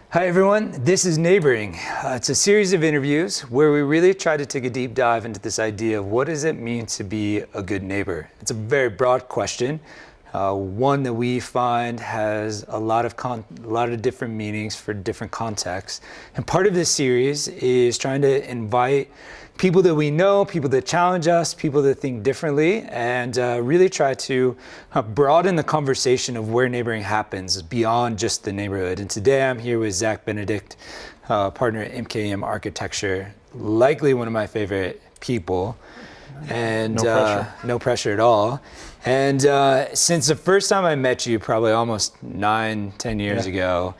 Hi everyone, this is Neighboring. It's a series of interviews where we really try to take a deep dive into this idea of what does it mean to be a good neighbor. It's a very broad question, one that we find has a lot of different meanings for different contexts. And part of this series is trying to invite people that we know, people that challenge us, people that think differently, and really try to broaden the conversation of where neighboring happens beyond just the neighborhood. And today I'm here with Zach Benedict, partner at MKM Architecture, likely one of my favorite people. And no pressure at all. And since the first time I met you, probably almost 9-10 years ago,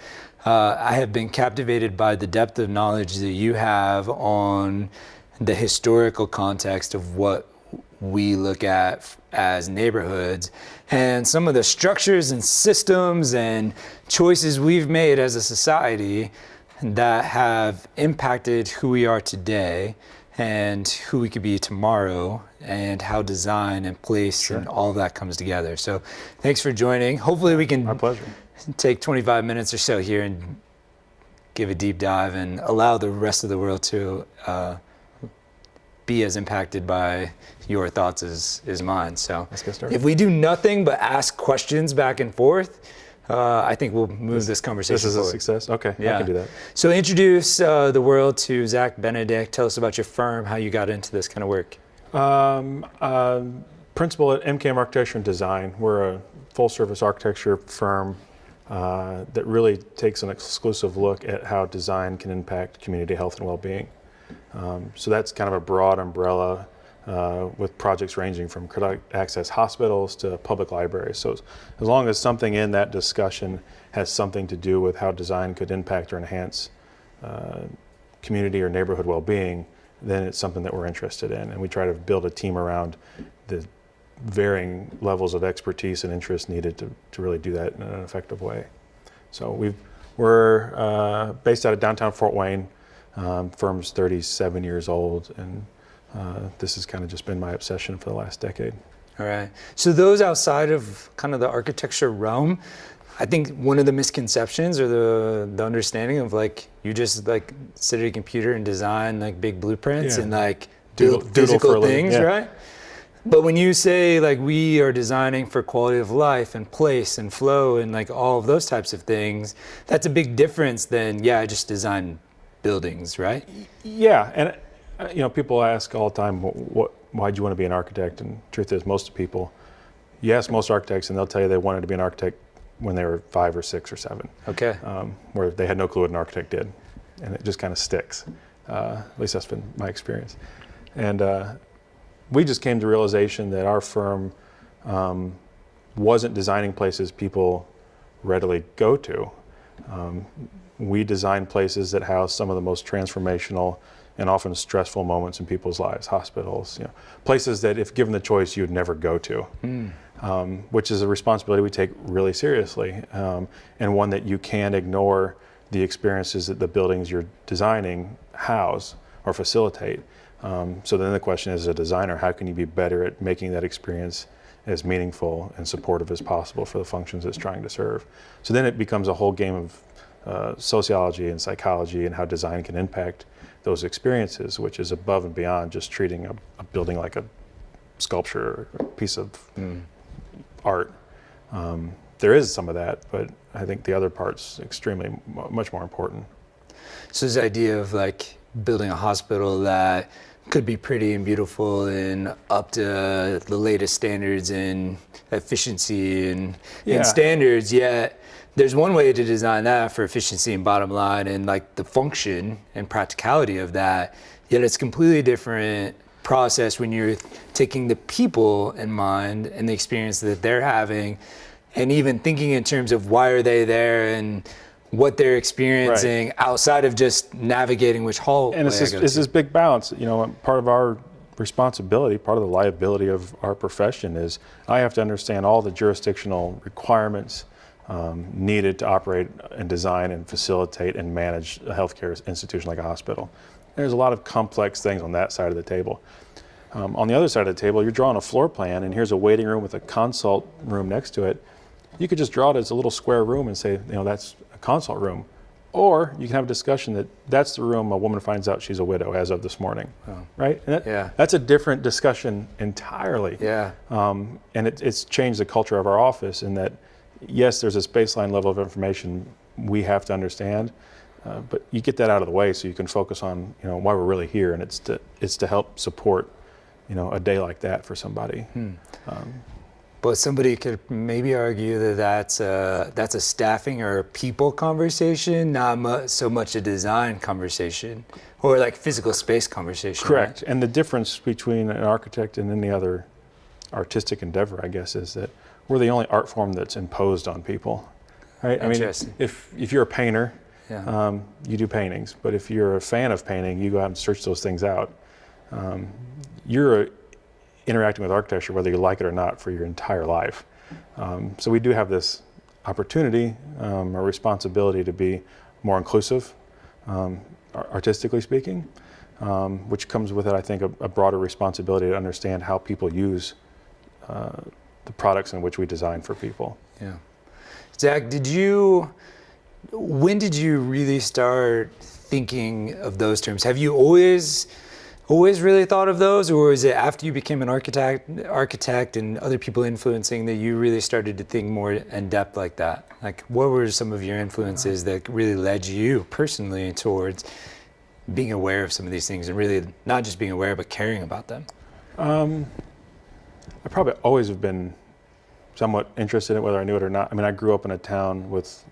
I have been captivated by the depth of knowledge that you have on the historical context of what we look at as neighborhoods and some of the structures and systems and choices we've made as a society that have impacted who we are today and who we could be tomorrow, and how design and place and all of that comes together. So thanks for joining. Hopefully we can My pleasure. take 25 minutes or so here and give a deep dive and allow the rest of the world to be as impacted by your thoughts as mine. So Let's get started. if we do nothing but ask questions back and forth, I think we'll move this conversation This is forward. a success? Okay, Yeah. I can do that. So introduce the world to Zach Benedict. Tell us about your firm, how you got into this kind of work. Principal at MKM Architecture and Design. We're a full-service architecture firm that really takes an exclusive look at how design can impact community health and well-being. So that's kind of a broad umbrella with projects ranging from access hospitals to public libraries. So as long as something in that discussion has something to do with how design could impact or enhance community or neighborhood well-being, then it's something that we're interested in. And we try to build a team around the varying levels of expertise and interest needed to really do that in an effective way. So we're based out of downtown Fort Wayne. Firm's 37 years old, and this has kind of just been my obsession for the last decade. All right. So those outside of kind of the architecture realm, I think one of the misconceptions or the understanding of like you just like sit at a computer and design like big blueprints and like build physical things, right? But when you say like we are designing for quality of life and place and flow and like all of those types of things, that's a big difference than I just design buildings, right? Yeah, and people ask all the time, why'd you want to be an architect? And the truth is, most people, you ask most architects and they'll tell you they wanted to be an architect when they were 5 or 6 or 7. Okay. Where they had no clue what an architect did. And it just kind of sticks. At least that's been my experience. And we just came to realization that our firm wasn't designing places people readily go to. We design places that house some of the most transformational and often stressful moments in people's lives, hospitals, places that if given the choice, you'd never go to, which is a responsibility we take really seriously, and one that you can't ignore the experiences that the buildings you're designing house or facilitate. So then the question is, as a designer, how can you be better at making that experience as meaningful and supportive as possible for the functions it's trying to serve? So then it becomes a whole game of sociology and psychology and how design can impact those experiences, which is above and beyond just treating a building like a sculpture or a piece of art. There is some of that, but I think the other part's extremely much more important. So this idea of like building a hospital that could be pretty and beautiful and up to the latest standards in efficiency and standards, yet there's one way to design that for efficiency and bottom line and like the function and practicality of that, yet it's completely different process when you're taking the people in mind and the experience that they're having and even thinking in terms of why are they there and what they're experiencing outside of just navigating which hall. And it's this big balance. Part of our responsibility, part of the liability of our profession is I have to understand all the jurisdictional requirements needed to operate and design and facilitate and manage a healthcare institution like a hospital. There's a lot of complex things on that side of the table. On the other side of the table, you're drawing a floor plan, and here's a waiting room with a consult room next to it. You could just draw it as a little square room and say, that's a consult room. Or you can have a discussion that that's the room a woman finds out she's a widow as of this morning, right? And that's a different discussion entirely. Yeah. And it's changed the culture of our office in that, yes, there's this baseline level of information we have to understand, but you get that out of the way so you can focus on, why we're really here, and it's to help support, a day like that for somebody. But somebody could maybe argue that that's a staffing or a people conversation, not so much a design conversation or like physical space conversation. Correct. Right? And the difference between an architect and any other artistic endeavor, I guess, is that we're the only art form that's imposed on people. Right? I mean, if you're a painter, you do paintings. But if you're a fan of painting, you go out and search those things out. You're interacting with architecture, whether you like it or not, for your entire life. So we do have this opportunity, or responsibility to be more inclusive, artistically speaking, which comes with it, I think, a broader responsibility to understand how people use the products in which we design for people. Yeah. Zach, when did you really start thinking of those terms? Have you always really thought of those, or is it after you became an architect and other people influencing that you really started to think more in depth like that? Like, what were some of your influences that really led you personally towards being aware of some of these things and really not just being aware, but caring about them? I probably always have been somewhat interested in it, whether I knew it or not. I mean, I grew up in a town with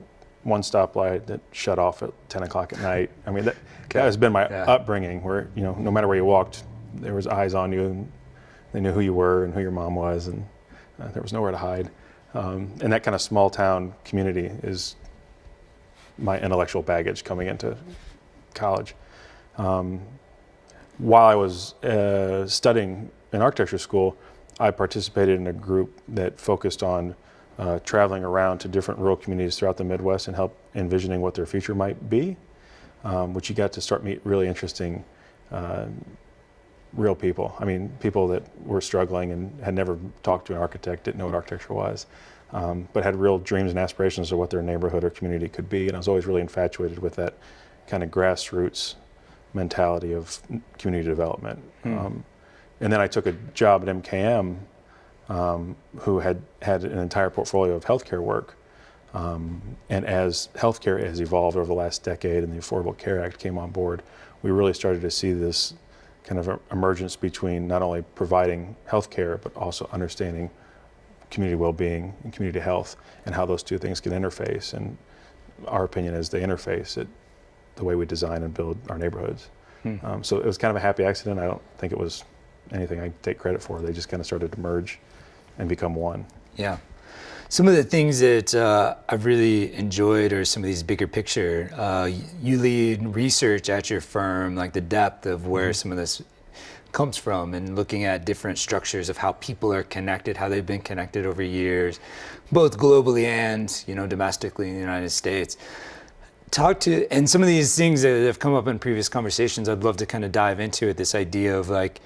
one stoplight that shut off at 10 o'clock at night. I mean, that has been my upbringing, where, no matter where you walked, there was eyes on you, and they knew who you were and who your mom was, and there was nowhere to hide. And that kind of small town community is my intellectual baggage coming into college. While I was studying in architecture school, I participated in a group that focused on traveling around to different rural communities throughout the Midwest and help envisioning what their future might be, which you got to start meet really interesting real people. I mean, people that were struggling and had never talked to an architect, didn't know what architecture was, but had real dreams and aspirations of what their neighborhood or community could be. And I was always really infatuated with that kind of grassroots mentality of community development. And then I took a job at MKM, who had an entire portfolio of healthcare work. And as healthcare has evolved over the last decade and the Affordable Care Act came on board, we really started to see this kind of emergence between not only providing healthcare, but also understanding community well-being and community health and how those two things can interface. And our opinion is they interface at the way we design and build our neighborhoods. So it was kind of a happy accident. I don't think it was anything I take credit for. They just kind of started to merge and become one. Yeah. Some of the things that I've really enjoyed are some of these bigger picture. You lead research at your firm, like the depth of where some of this comes from, and looking at different structures of how people are connected, how they've been connected over years, both globally and domestically in the United States. And some of these things that have come up in previous conversations, I'd love to kind of dive into it, this idea of like,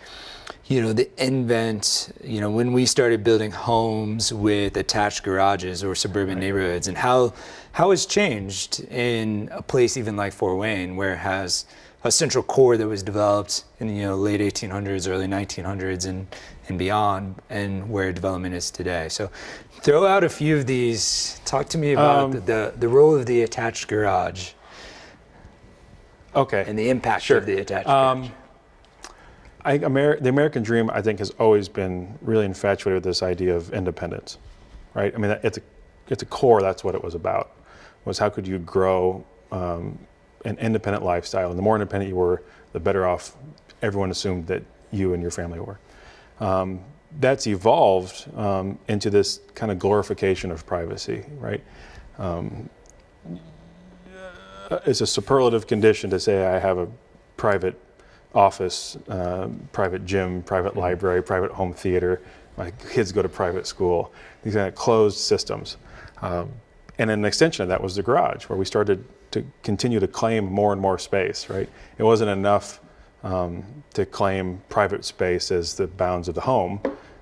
the invent, when we started building homes with attached garages or suburban neighborhoods, and how it's changed in a place even like Fort Wayne, where it has a central core that was developed in the late 1800s, early 1900s and beyond, and where development is today. So throw out a few of these. Talk to me about the role of the attached garage. Okay. And the impact of the attached garage. The American dream, I think, has always been really infatuated with this idea of independence, right? I mean, at the core, that's what it was about, was how could you grow an independent lifestyle. And the more independent you were, the better off everyone assumed that you and your family were. That's evolved into this kind of glorification of privacy, right? It's a superlative condition to say I have a private office, private gym, private library, private home theater. My kids go to private school. These kind of closed systems. And an extension of that was the garage, where we started to continue to claim more and more space, right? It wasn't enough to claim private space as the bounds of the home.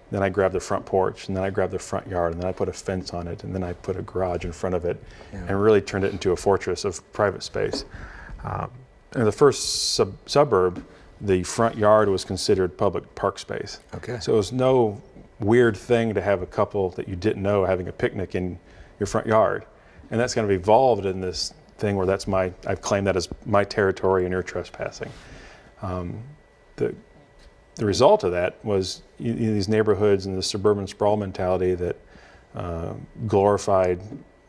Then I grabbed the front porch, and then I grabbed the front yard, and then I put a fence on it, and then I put a garage in front of it, and really turned it into a fortress of private space. In the first suburb, the front yard was considered public park space. Okay. So it was no weird thing to have a couple that you didn't know having a picnic in your front yard. And that's kind of evolved in this thing where I've claimed that as my territory and you're trespassing. The result of that was these neighborhoods and the suburban sprawl mentality that glorified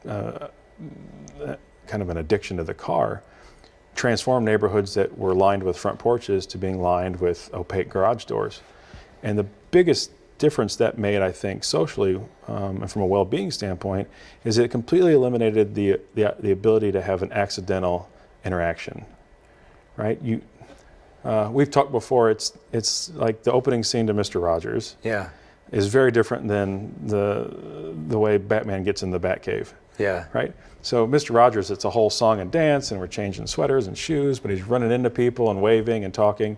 kind of an addiction to the car, transformed neighborhoods that were lined with front porches to being lined with opaque garage doors. And the biggest difference that made, I think, socially and from a well-being standpoint, is it completely eliminated the ability to have an accidental interaction, right? We've talked before. It's like the opening scene to Mr. Rogers. Yeah. Is very different than the way Batman gets in the Batcave. Yeah. Right? So Mr. Rogers, it's a whole song and dance, and we're changing sweaters and shoes, but he's running into people and waving and talking.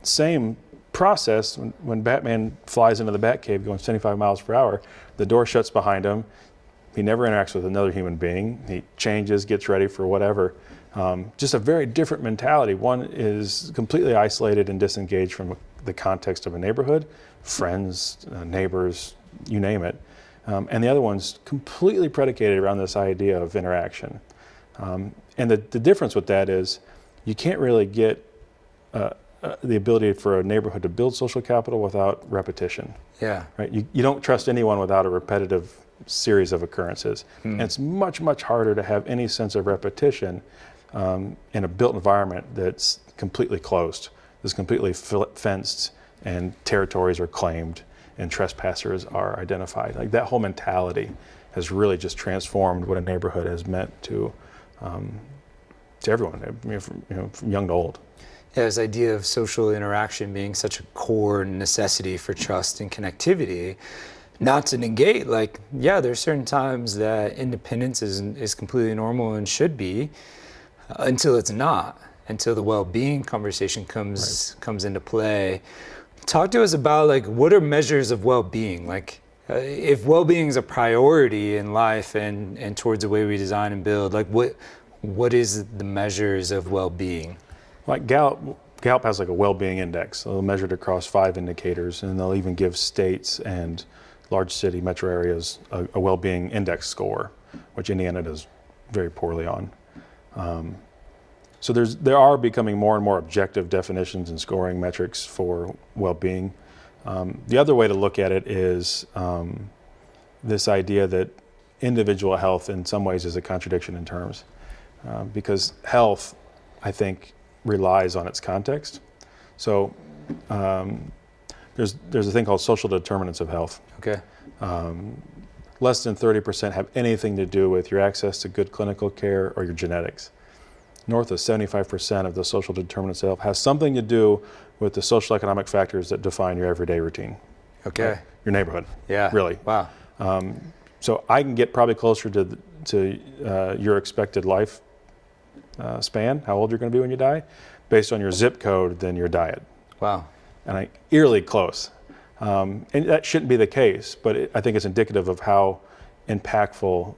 Same process when Batman flies into the Batcave going 75 miles per hour, the door shuts behind him. He never interacts with another human being. He changes, gets ready for whatever. Just a very different mentality. One is completely isolated and disengaged from the context of a neighborhood, friends, neighbors, you name it. And the other one's completely predicated around this idea of interaction. And the difference with that is you can't really get the ability for a neighborhood to build social capital without repetition. Yeah. Right? You don't trust anyone without a repetitive series of occurrences. And it's much, much harder to have any sense of repetition in a built environment that's completely closed, that's completely fenced, and territories are claimed and trespassers are identified. Like that whole mentality has really just transformed what a neighborhood has meant to everyone, from young to old. Yeah, this idea of social interaction being such a core necessity for trust and connectivity, not to negate, there's certain times that independence is completely normal and should be, until it's not, until the well-being conversation comes into play. Talk to us about what are measures of well-being? If well-being is a priority in life and towards the way we design and build, what is the measures of well-being? Like Gallup has a well-being index. They'll measure it across 5 indicators, and they'll even give states and large city metro areas a well-being index score, which Indiana does very poorly on. So there are becoming more and more objective definitions and scoring metrics for well-being. The other way to look at it is this idea that individual health in some ways is a contradiction in terms, because health, I think, relies on its context. So there's a thing called social determinants of health. Okay. Less than 30% have anything to do with your access to good clinical care or your genetics. North of 75% of the social determinants of health has something to do with the social economic factors that define your everyday routine. Okay. Right? Your neighborhood. Yeah. Really. Wow. So I can get probably closer to your expected life span, how old you're going to be when you die, based on your zip code than your diet. Wow. And eerily close. And that shouldn't be the case, but I think it's indicative of how impactful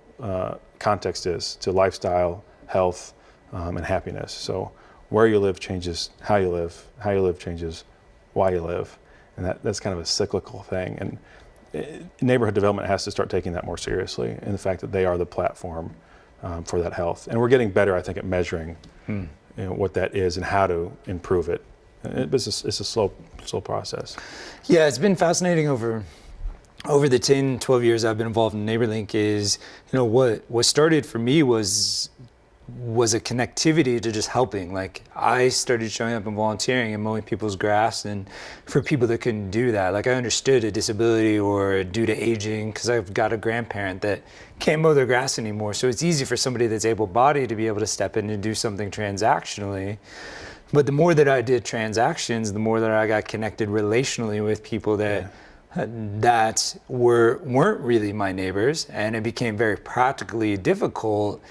context is to lifestyle, health, and happiness. So where you live changes how you live changes why you live. And that's kind of a cyclical thing. And neighborhood development has to start taking that more seriously, and the fact that they are the platform for that health. And we're getting better, I think, at measuring what that is and how to improve it. It's a slow process. Yeah, it's been fascinating over the 10, 12 years I've been involved in NeighborLink is, what started for me was a connectivity to just helping. I started showing up and volunteering and mowing people's grass, and for people that couldn't do that, I understood a disability or due to aging, because I've got a grandparent that can't mow their grass anymore. So it's easy for somebody that's able-bodied to be able to step in and do something transactionally. But the more that I did transactions, the more that I got connected relationally with people that weren't really my neighbors, and it became very practically difficult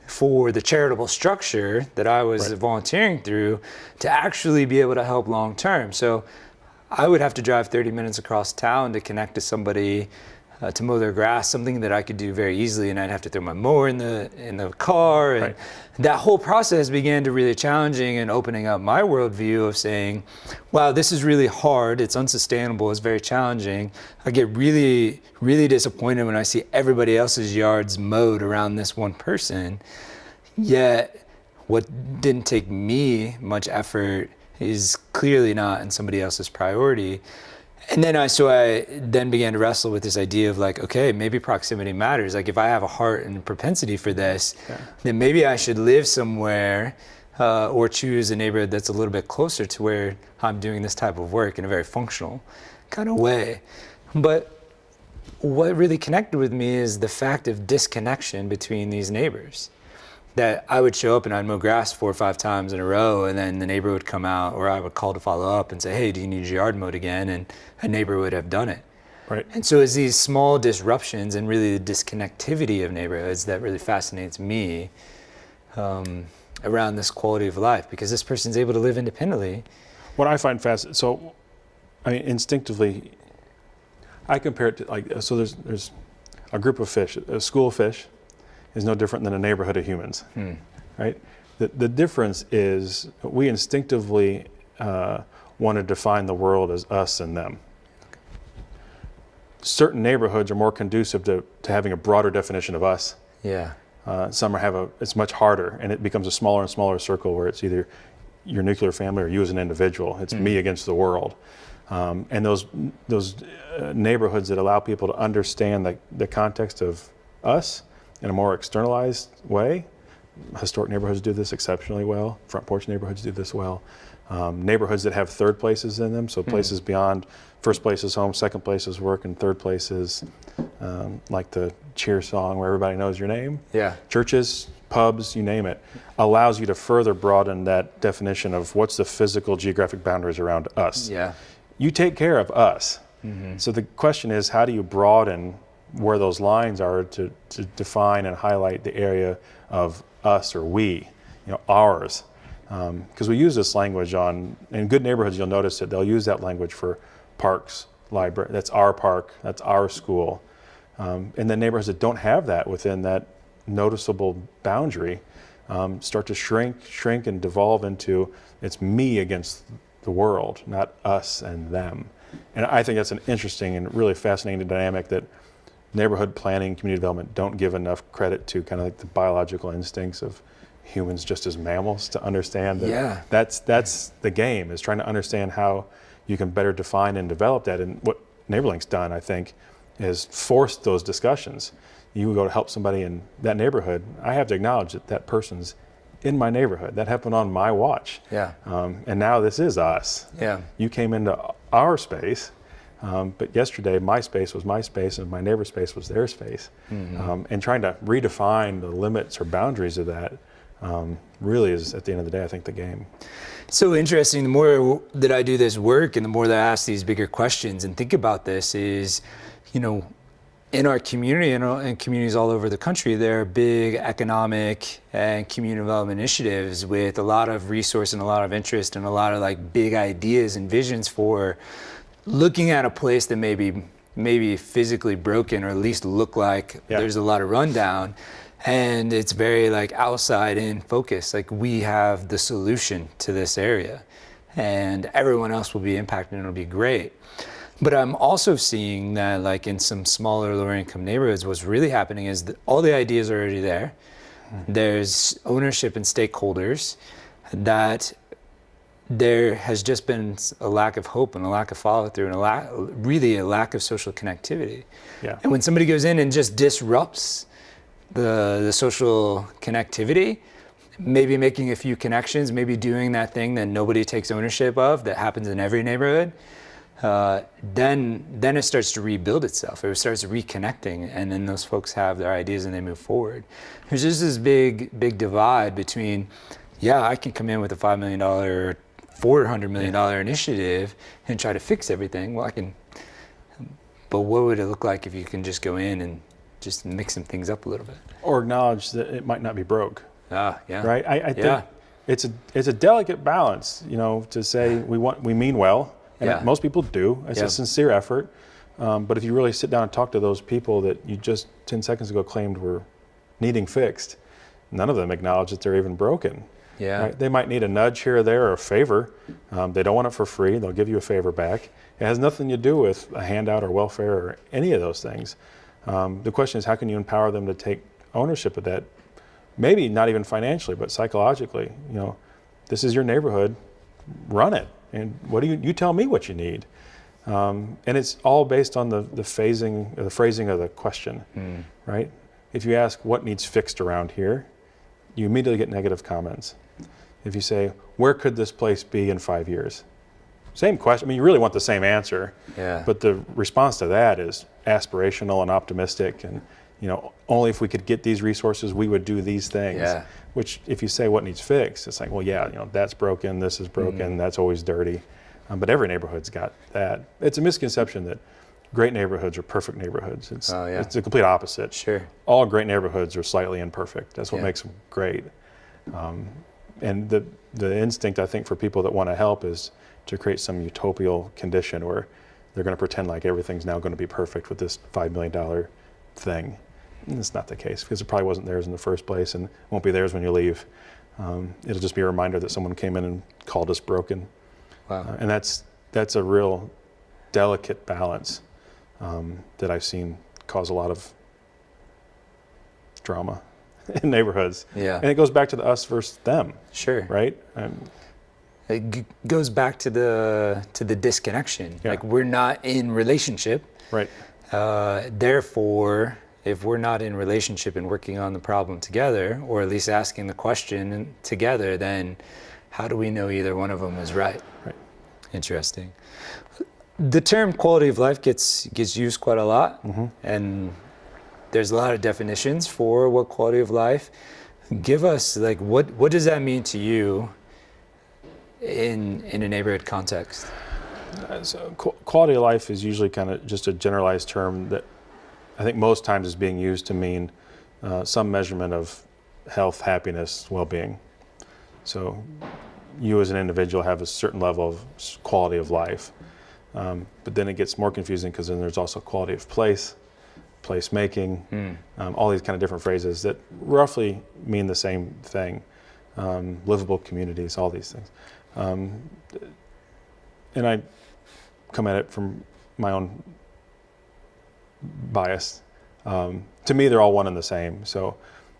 for the charitable structure that I was volunteering through to actually be able to help long term. So I would have to drive 30 minutes across town to connect to somebody to mow their grass, something that I could do very easily, and I'd have to throw my mower in the car. And that whole process began to really challenging and opening up my worldview of saying, wow, this is really hard, it's unsustainable, it's very challenging. I get really, really disappointed when I see everybody else's yards mowed around this one person. Yet what didn't take me much effort is clearly not in somebody else's priority. And then I then began to wrestle with this idea of like, okay, maybe proximity matters. Like if I have a heart and propensity for this, then maybe I should live somewhere or choose a neighborhood that's a little bit closer to where I'm doing this type of work in a very functional kind of way. But what really connected with me is the fact of disconnection between these neighbors. That I would show up and I'd mow grass 4 or 5 times in a row, and then the neighbor would come out, or I would call to follow up and say, hey, do you need your yard mowed again? And a neighbor would have done it. Right. And so it's these small disruptions and really the disconnectivity of neighborhoods that really fascinates me around this quality of life, because this person's able to live independently. What I find fascinating, so I mean, instinctively, I compare it to like, so there's a group of fish, a school of fish is no different than a neighborhood of humans, right? The difference is we instinctively want to define the world as us and them. Certain neighborhoods are more conducive to having a broader definition of us. Yeah. Some it's much harder, and it becomes a smaller and smaller circle where it's either your nuclear family or you as an individual. It's me against the world. And those neighborhoods that allow people to understand the context of us in a more externalized way. Historic neighborhoods do this exceptionally well. Front porch neighborhoods do this well. Neighborhoods that have third places in them, so places beyond first place is home, second place is work, and third place is like the cheer song where everybody knows your name. Yeah. Churches, pubs, you name it, allows you to further broaden that definition of what's the physical geographic boundaries around us. Yeah. You take care of us. So the question is, how do you broaden where those lines are to define and highlight the area of us or we, ours. Because we use this language in good neighborhoods, you'll notice that they'll use that language for parks, library, that's our park, that's our school. And then neighborhoods that don't have that within that noticeable boundary start to shrink and devolve into it's me against the world, not us and them. And I think that's an interesting and really fascinating dynamic that neighborhood planning, community development don't give enough credit to kind of like the biological instincts of humans just as mammals to understand that that's the game, is trying to understand how you can better define and develop that. And what NeighborLink's done, I think, is forced those discussions. You go to help somebody in that neighborhood, I have to acknowledge that that person's in my neighborhood. That happened on my watch. Yeah. And now this is us. Yeah. You came into our space. But yesterday, my space was my space and my neighbor's space was their space. And trying to redefine the limits or boundaries of that really is, at the end of the day, I think, the game. So interesting. The more that I do this work and the more that I ask these bigger questions and think about this is, in our community and communities all over the country, there are big economic and community development initiatives with a lot of resource and a lot of interest and a lot of like big ideas and visions for looking at a place that maybe physically broken, or at least look like there's a lot of rundown, and it's very like outside in focus. Like we have the solution to this area, and everyone else will be impacted, and it'll be great. But I'm also seeing that like in some smaller, lower income neighborhoods, what's really happening is that all the ideas are already there. There's ownership and stakeholders, that there has just been a lack of hope and a lack of follow through and a lack of social connectivity. Yeah. And when somebody goes in and just disrupts the social connectivity, maybe making a few connections, maybe doing that thing that nobody takes ownership of, that happens in every neighborhood, then it starts to rebuild itself. It starts reconnecting, and then those folks have their ideas and they move forward. There's just this big divide between, yeah, I can come in with a $5 million, $400 million initiative and try to fix everything. Well, I can, but what would it look like if you can just go in and just mix some things up a little bit? Or acknowledge that it might not be broke. Ah, yeah. Right? I think it's a delicate balance, to say we mean well, and most people do. It's a sincere effort. But if you really sit down and talk to those people that you just 10 seconds ago claimed were needing fixed, none of them acknowledge that they're even broken. Yeah. Right? They might need a nudge here or there or a favor. They don't want it for free. They'll give you a favor back. It has nothing to do with a handout or welfare or any of those things. The question is, how can you empower them to take ownership of that? Maybe not even financially, but psychologically. This is your neighborhood. Run it. And what do you tell me what you need? And it's all based on the phrasing of the question, right? If you ask what needs fixed around here, you immediately get negative comments. If you say, where could this place be in 5 years? Same question. I mean, you really want the same answer, but the response to that is aspirational and optimistic, and only if we could get these resources, we would do these things. Yeah. Which, if you say what needs fixed, it's like, well, that's broken, this is broken, that's always dirty. But every neighborhood's got that. It's a misconception that great neighborhoods are perfect neighborhoods. It's the complete opposite. Sure. All great neighborhoods are slightly imperfect. That's what makes them great. And the instinct, I think, for people that want to help is to create some utopial condition where they're going to pretend like everything's now going to be perfect with this $5 million thing. And it's not the case, because it probably wasn't theirs in the first place, and won't be theirs when you leave. It'll just be a reminder that someone came in and called us broken. Wow. And that's a real delicate balance that I've seen cause a lot of drama in neighborhoods. Yeah. And it goes back to the us versus them. Sure. Right? It goes back to the disconnection. Yeah. Like, we're not in relationship. Right. Therefore, if we're not in relationship and working on the problem together, or at least asking the question together, then how do we know either one of them is right? Right. Interesting. The term quality of life gets used quite a lot, and there's a lot of definitions for what quality of life. Give us, like, what does that mean to you in a neighborhood context? So quality of life is usually kind of just a generalized term that I think most times is being used to mean some measurement of health, happiness, well-being. So you as an individual have a certain level of quality of life. But then it gets more confusing, because then there's also quality of place making, all these kind of different phrases that roughly mean the same thing. Livable communities, all these things. And I come at it from my own bias. To me, they're all one and the same. So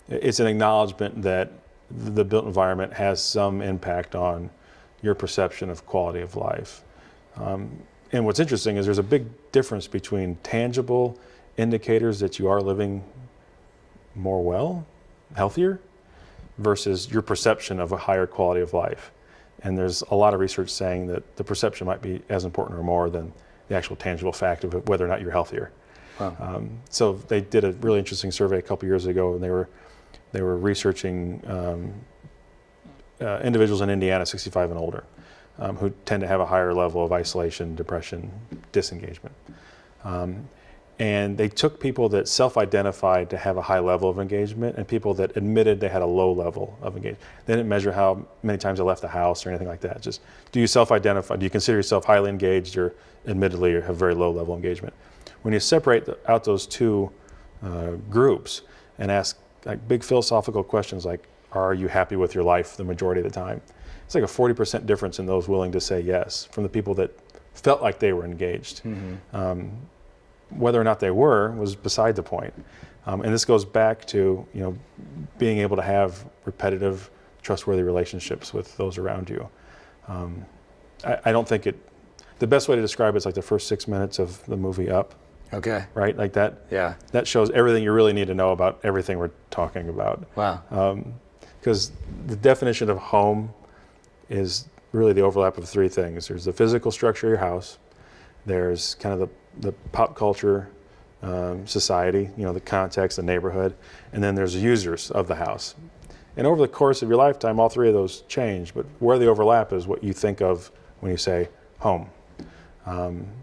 it's an acknowledgement that the built environment has some impact on your perception of quality of life. And what's interesting is there's a big difference between tangible indicators that you are living more well, healthier, versus your perception of a higher quality of life. And there's a lot of research saying that the perception might be as important or more than the actual tangible fact of whether or not you're healthier. Wow. So they did a really interesting survey a couple years ago, and they were researching individuals in Indiana 65 and older, who tend to have a higher level of isolation, depression, disengagement. And they took people that self-identified to have a high level of engagement and people that admitted they had a low level of engagement. They didn't measure how many times they left the house or anything like that. Just, do you self-identify? Do you consider yourself highly engaged, or admittedly have very low level engagement? When you separate out those two groups and ask like big philosophical questions like, are you happy with your life the majority of the time? It's like a 40% difference in those willing to say yes from the people that felt like they were engaged. Whether or not they were was beside the point. And this goes back to being able to have repetitive, trustworthy relationships with those around you. I don't think the best way to describe it is like the first 6 minutes of the movie Up. Okay. Right? Like that. Yeah. That shows everything you really need to know about everything we're talking about. Wow. Because the definition of home is really the overlap of three things. There's the physical structure of your house. There's kind of the pop culture, society, the context, the neighborhood, and then there's the users of the house. And over the course of your lifetime, all three of those change, but where they overlap is what you think of when you say home.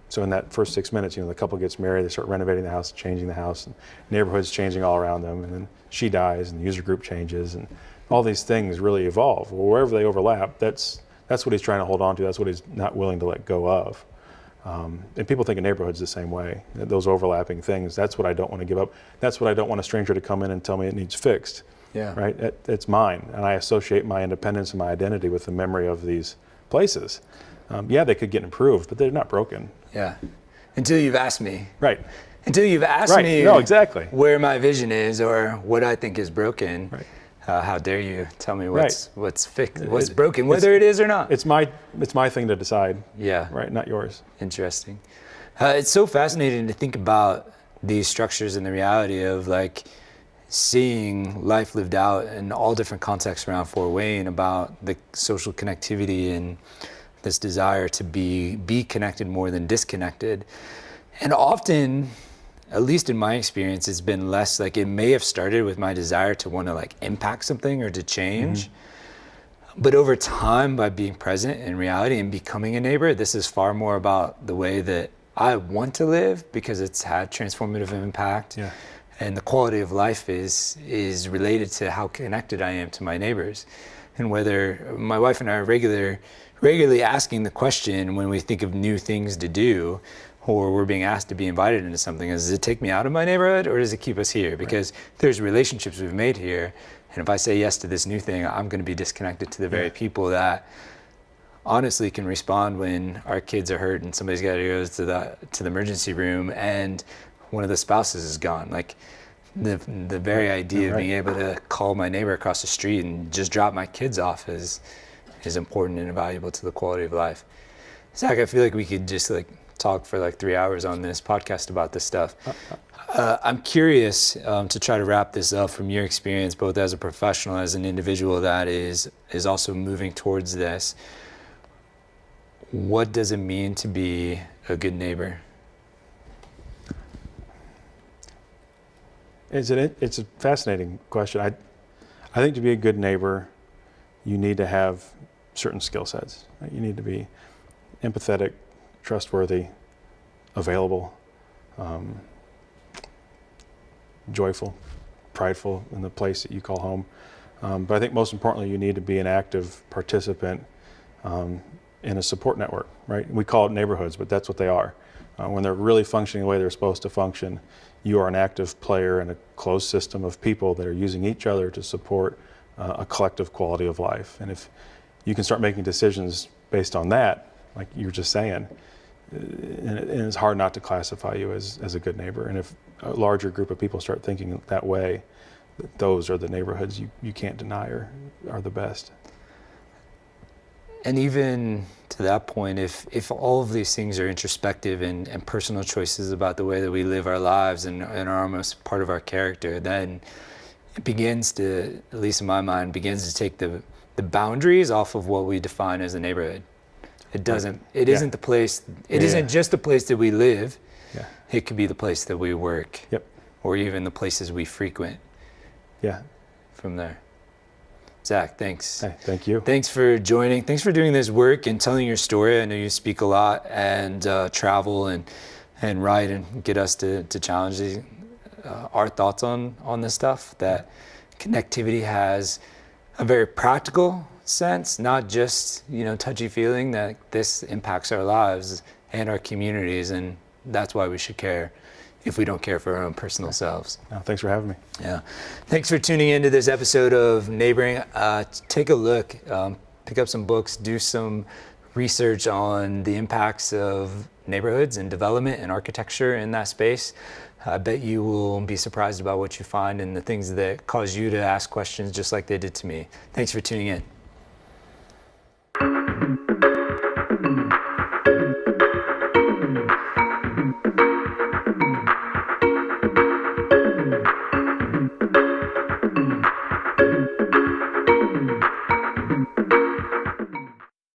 So in that first 6 minutes, the couple gets married, they start renovating the house, changing the house, and neighborhood's changing all around them, and then she dies, and the user group changes, and all these things really evolve. Well, wherever they overlap, that's what he's trying to hold on to, that's what he's not willing to let go of. And people think of neighborhoods the same way, those overlapping things. That's what I don't want to give up. That's what I don't want a stranger to come in and tell me it needs fixed. Yeah. Right? It's mine, and I associate my independence and my identity with the memory of these places. Yeah, they could get improved, but they're not broken. Yeah. Until you've asked me. Right. Until you've asked Right. me No, exactly. where my vision is or what I think is broken. Right. How dare you tell me Right. what's fixed, what's broken, whether it is or not. It's my thing to decide. Yeah. Right, not yours. Interesting. It's so fascinating to think about these structures and the reality of like seeing life lived out in all different contexts around Fort Wayne, about the social connectivity and this desire to be connected more than disconnected. And often, at least in my experience, it's been less like, it may have started with my desire to want to like impact something or to change. Mm-hmm. But over time, by being present in reality and becoming a neighbor, this is far more about the way that I want to live, because it's had transformative impact. Yeah. And the quality of life is related to how connected I am to my neighbors. And whether my wife and I are regularly asking the question when we think of new things to do, or we're being asked to be invited into something, does it take me out of my neighborhood or does it keep us here? Because there's relationships we've made here, and if I say yes to this new thing, I'm going to be disconnected to the very people that honestly can respond when our kids are hurt and somebody's got to go to the emergency room and one of the spouses is gone. Like the very idea of being able to call my neighbor across the street and just drop my kids off is important and valuable to the quality of life. Zach, I feel like we could just like talk for like 3 hours on this podcast about this stuff. I'm curious to try to wrap this up from your experience, both as a professional, as an individual that is also moving towards this. What does it mean to be a good neighbor? It's a fascinating question. I think to be a good neighbor, you need to have certain skill sets. You need to be empathetic, trustworthy, available, joyful, prideful in the place that you call home. But I think most importantly, you need to be an active participant in a support network, right? We call it neighborhoods, but that's what they are. When they're really functioning the way they're supposed to function, you are an active player in a closed system of people that are using each other to support a collective quality of life. And if you can start making decisions based on that, like you were just saying, and it's hard not to classify you as a good neighbor. And if a larger group of people start thinking that way, those are the neighborhoods you can't deny are the best. And even to that point, if all of these things are introspective and personal choices about the way that we live our lives and are almost part of our character, then it begins to, at least in my mind, begins to take the boundaries off of what we define as a neighborhood. It doesn't, it isn't the place, it isn't just the place that we live. Yeah. It could be the place that we work. Yep. Or even the places we frequent. Yeah. From there. Zach, thanks. Hey, thank you. Thanks for joining. Thanks for doing this work and telling your story. I know you speak a lot and travel and write and get us to challenge our thoughts on this stuff. That connectivity has a very practical sense, not just touchy feeling, that this impacts our lives and our communities, and that's why we should care. If we don't care for our own personal selves. No, thanks for having me. Yeah. Thanks for tuning into this episode of Neighboring. Take a look, pick up some books, do some research on the impacts of neighborhoods and development and architecture in that space. I bet you will be surprised about what you find and the things that cause you to ask questions just like they did to me. Thanks for tuning in.